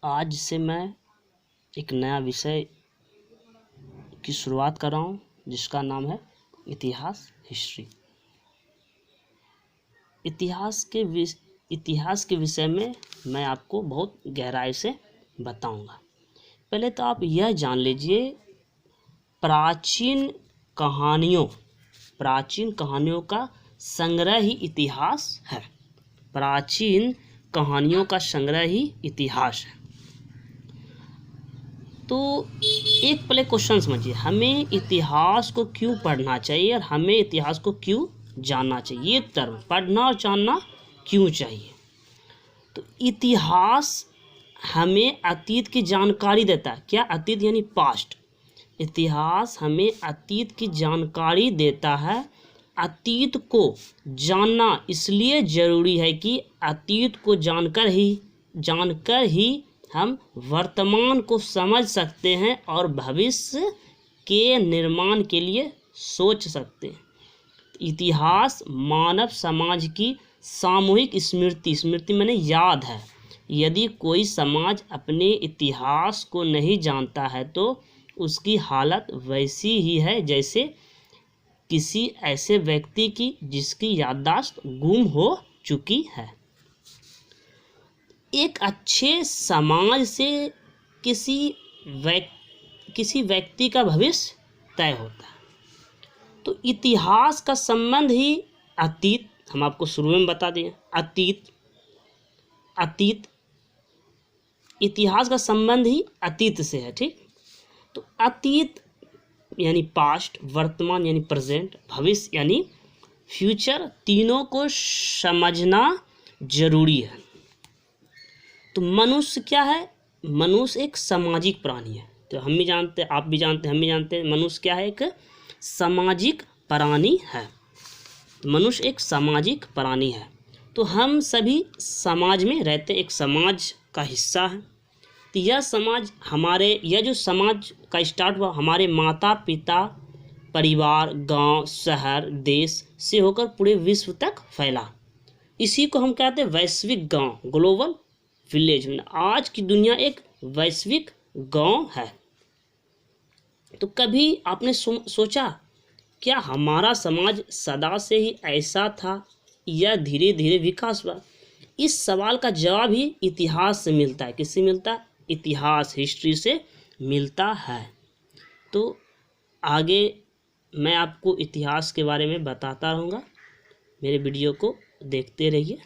आज से मैं एक नया विषय की शुरुआत कर रहा हूँ जिसका नाम है इतिहास, हिस्ट्री। इतिहास के विषय में मैं आपको बहुत गहराई से बताऊंगा। पहले तो आप यह जान लीजिए, प्राचीन कहानियों का संग्रह ही इतिहास है। प्राचीन कहानियों का संग्रह ही इतिहास है। तो एक पहले क्वेश्चन समझिए, हमें इतिहास को क्यों पढ़ना चाहिए और हमें इतिहास को क्यों जानना चाहिए। ये टर्म पढ़ना और जानना क्यों चाहिए। तो इतिहास हमें अतीत की जानकारी देता है। क्या? अतीत यानी पास्ट। इतिहास हमें अतीत की जानकारी देता है। अतीत को जानना इसलिए ज़रूरी है कि अतीत को जानकर ही हम वर्तमान को समझ सकते हैं और भविष्य के निर्माण के लिए सोच सकते हैं। इतिहास मानव समाज की सामूहिक स्मृति माने याद है। यदि कोई समाज अपने इतिहास को नहीं जानता है तो उसकी हालत वैसी ही है जैसे किसी ऐसे व्यक्ति की जिसकी याददाश्त गुम हो चुकी है। एक अच्छे समाज से किसी व्यक्ति का भविष्य तय होता है। तो इतिहास का संबंध ही अतीत, हम आपको शुरू में बता दें, अतीत इतिहास का संबंध ही अतीत से है। ठीक। तो अतीत यानी पास्ट, वर्तमान यानी प्रेजेंट, भविष्य यानी फ्यूचर, तीनों को समझना जरूरी है। तो मनुष्य क्या है? मनुष्य एक सामाजिक प्राणी है। तो हम भी जानते हैं, आप भी जानते हैं, हम भी जानते हैं, मनुष्य क्या है? एक सामाजिक प्राणी है। तो मनुष्य एक सामाजिक प्राणी है। तो हम सभी समाज में रहते, एक समाज का हिस्सा है। तो यह जो समाज का स्टार्ट हुआ हमारे माता पिता, परिवार, गांव, शहर, देश से होकर पूरे विश्व तक फैला। इसी को हम कहते हैं वैश्विक गांव, ग्लोबल विलेज। आज की दुनिया एक वैश्विक गांव है। तो कभी आपने सोचा क्या हमारा समाज सदा से ही ऐसा था या धीरे धीरे विकास हुआ? इस सवाल का जवाब ही इतिहास से मिलता है। किससे मिलता है? इतिहास, हिस्ट्री से मिलता है। तो आगे मैं आपको इतिहास के बारे में बताता रहूँगा। मेरे वीडियो को देखते रहिए।